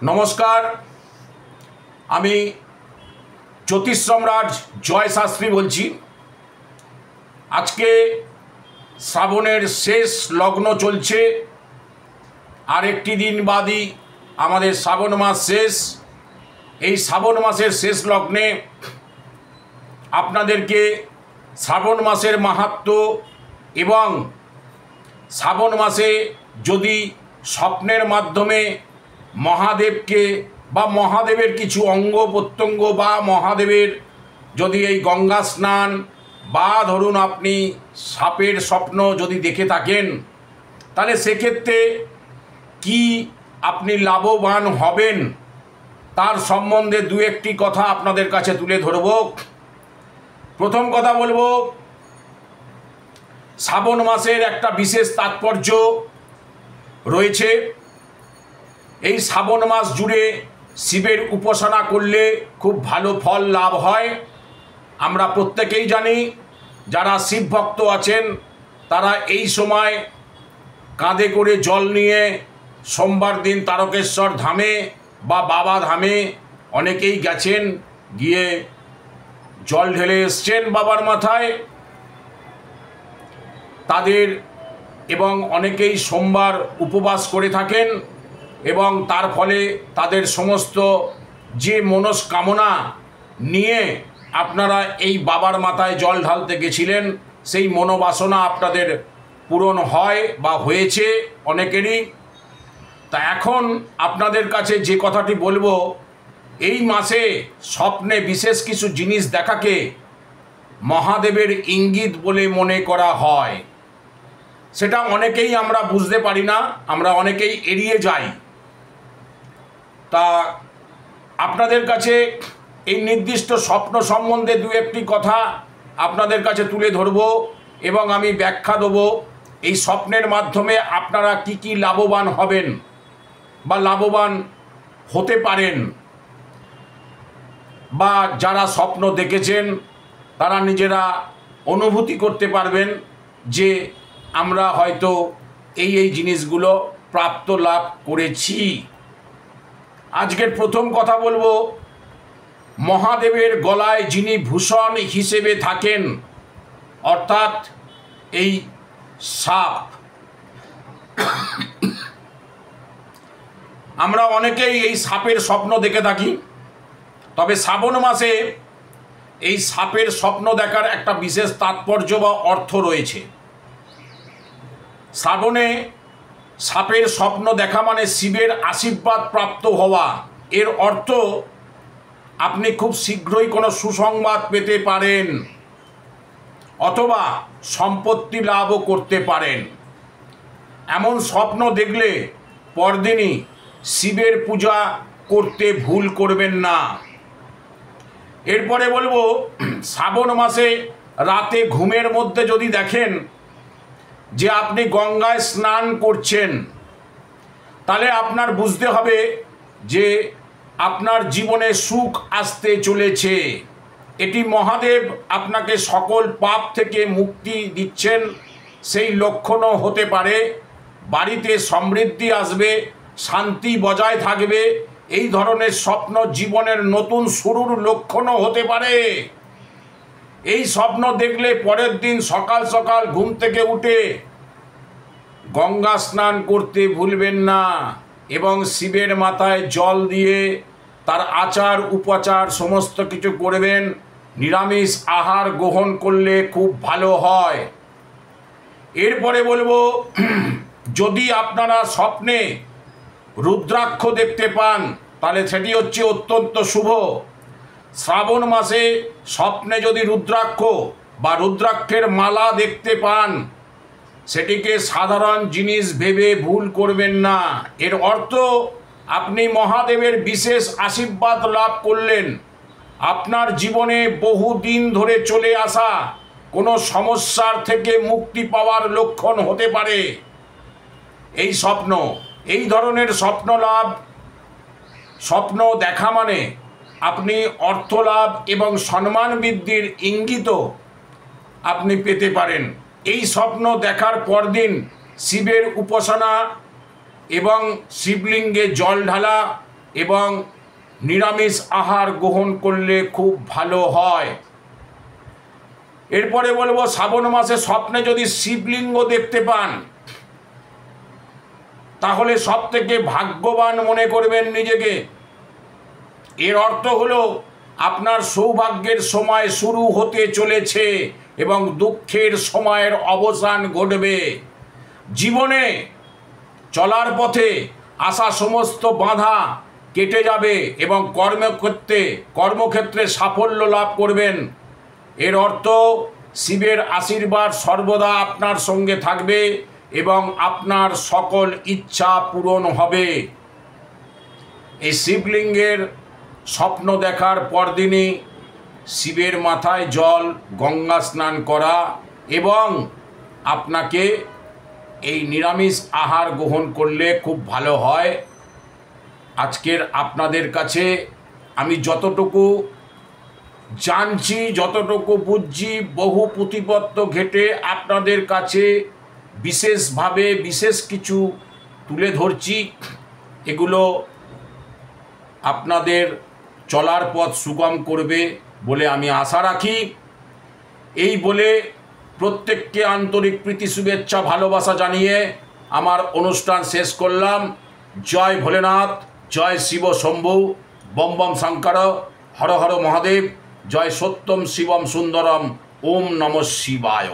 नमस्कार आमी ज्योतिष सम्राट जय शास्त्री बोलছি। आज के श्रावणेर शेष लग्न चलছে और एकटी दिन बादी आमादेर श्रावण मास शेष। এই শ্রাবণ মাসের শেষ লগ্নে আপনাদেরকে শ্রাবণ মাসের মাহাত্ম্য এবং শ্রাবণ মাসে যদি স্বপ্নের মাধ্যমে মহাদেবকে বা মহাদেবের কিছু অঙ্গ প্রত্যঙ্গ বা মহাদেবের যদি এই গঙ্গা স্নান বা ধরুন আপনি সাপের স্বপ্ন যদি দেখে থাকেন তাহলে সেক্ষেত্রে কি আপনি লাভবান হবেন তার সম্বন্ধে দু একটি কথা আপনাদের কাছে তুলে ধরব। প্রথম কথা বলবো, শ্রাবণ মাসের একটা বিশেষ তাৎপর্য রয়েছে। এই শ্রাবণ মাস জুড়ে শিবের উপাসনা করলে খুব ভালো ফল লাভ হয়। আমরা প্রত্যেকেই জানি, যারা শিব ভক্ত আছেন তারা এই সময় কাঁধে করে জল নিয়ে সোমবার দিন তারকেশ্বর ধামে বা বাবা ধামে অনেকেই গেছেন, গিয়ে জল ঢেলে এসছেন বাবার মাথায় তাদের, এবং অনেকেই সোমবার উপবাস করে থাকেন এবং তার ফলে তাদের সমস্ত যে মনস্কামনা নিয়ে আপনারা এই বাবার মাথায় জল ঢালতে গেছিলেন সেই মনোবাসনা আপনাদের পূরণ হয় বা হয়েছে অনেকেরই। তা এখন আপনাদের কাছে যে কথাটি বলবো, এই মাসে স্বপ্নে বিশেষ কিছু জিনিস দেখাকে মহাদেবের ইঙ্গিত বলে মনে করা হয়। সেটা অনেকেই আমরা বুঝতে পারি না, আমরা অনেকেই এড়িয়ে যাই। তা আপনাদের কাছে এই নির্দিষ্ট স্বপ্ন সম্বন্ধে দু একটি কথা আপনাদের কাছে তুলে ধরব এবং আমি ব্যাখ্যা দেব এই স্বপ্নের মাধ্যমে আপনারা কি কি লাভবান হবেন বা লাভবান হতে পারেন, বা যারা স্বপ্ন দেখেছেন তারা নিজেরা অনুভূতি করতে পারবেন যে আমরা হয়তো এই জিনিসগুলো প্রাপ্ত লাভ করেছি। আজকের প্রথম কথা বলবো, মহাদেবের গলায় যিনি ভূষণ হিসেবে থাকেন অর্থাৎ এই সাপ, আমরা অনেকেই এই সাপের স্বপ্ন দেখে থাকি। তবে শ্রাবণ মাসে এই সাপের স্বপ্ন দেখার একটা বিশেষ তাৎপর্য বা অর্থ রয়েছে। শ্রাবণে সাপের স্বপ্ন দেখা মানে শিবের আশীর্বাদ প্রাপ্ত হওয়া। এর অর্থ আপনি খুব শীঘ্রই কোনো সুসংবাদ পেতে পারেন অথবা সম্পত্তি লাভও করতে পারেন। এমন স্বপ্ন দেখলে পরদিনই শিবের পূজা করতে ভুল করবেন না। এরপরে বলবো, শ্রাবণ মাসে রাতে ঘুমের মধ্যে যদি দেখেন যে আপনি গঙ্গায় স্নান করছেন, তাহলে আপনার বুঝতে হবে যে আপনার জীবনে সুখ আসতে চলেছে। এটি মহাদেব আপনাকে সকল পাপ থেকে মুক্তি দিচ্ছেন সেই লক্ষণও হতে পারে। বাড়িতে সমৃদ্ধি আসবে, শান্তি বজায় থাকবে, এই ধরনের স্বপ্ন জীবনের নতুন শুরুর লক্ষণও হতে পারে। এই স্বপ্ন দেখলে পরের দিন সকাল সকাল ঘুম থেকে উঠে গঙ্গা স্নান করতে ভুলবেন না এবং শিবের মাথায় জল দিয়ে তার আচার উপাচার সমস্ত কিছু করবেন। নিরামিষ আহার গ্রহণ করলে খুব ভালো হয়। এরপরে বলবো, যদি আপনারা স্বপ্নে রুদ্রাক্ষ দেখতে পান তাহলে সেটি হচ্ছে অত্যন্ত শুভ। শ্রাবণ মাসে স্বপ্নে যদি রুদ্রাক্ষ বা রুদ্রাক্ষের মালা দেখতে পান সেটিকে সাধারণ জিনিস ভেবে ভুল করবেন না। এর অর্থ আপনি মহাদেবের বিশেষ আশীর্বাদ লাভ করলেন। আপনার জীবনে বহুদিন ধরে চলে আসা কোনো সমস্যার থেকে মুক্তি পাওয়ার লক্ষণ হতে পারে এই স্বপ্ন। এই ধরনের স্বপ্ন দেখা মানে আপনি অর্থ লাভ এবং সম্মান বৃদ্ধির ইঙ্গিতও আপনি পেতে পারেন। এই স্বপ্ন দেখার পরদিন শিবের উপাসনা এবং শিবলিঙ্গে জল ঢালা এবং নিরামিষ আহার গ্রহণ করলে খুব ভালো হয়। এরপরে বলবো, শ্রাবণ মাসে স্বপ্নে যদি শিবলিঙ্গ দেখতে পান তাহলে সব থেকে ভাগ্যবান মনে করবেন নিজেকে। এর অর্থ হলো আপনার সৌভাগ্যের সময় শুরু হতে চলেছে এবং দুঃখের সময়ের অবসান ঘটবে। জীবনে চলার পথে আসা সমস্ত বাধা কেটে যাবে এবং কর্মক্ষেত্রে সাফল্য লাভ করবেন। এর অর্থ শিবের আশীর্বাদ সর্বদা আপনার সঙ্গে থাকবে এবং আপনার সকল ইচ্ছা পূরণ হবে। এই শিবলিঙ্গের স্বপ্ন দেখার পরদিনই শিবের মাথায় জল গঙ্গা স্নান করা এবং আপনাকে এই নিরামিষ আহার গ্রহণ করলে খুব ভালো হয়। আজকের আপনাদের কাছে আমি যতটুকু জানছি, যতটুকু বুঝছি, বহু পুঁথিপত্র ঘেঁটে আপনাদের কাছে বিশেষভাবে বিশেষ কিছু তুলে ধরছি। এগুলো আপনাদের চলার পথ সুগম করবে বলে আমি আশা রাখি। এই বলে প্রত্যেককে আন্তরিক প্রীতি শুভেচ্ছা ভালোবাসা জানিয়ে আমার অনুষ্ঠান শেষ করলাম। জয় ভোলেনাথ, জয় শিব শম্ভু, বম বম শঙ্কর, হর হর মহাদেব, জয় সত্যম শিবম সুন্দরম, ওম নমঃ শিবায়।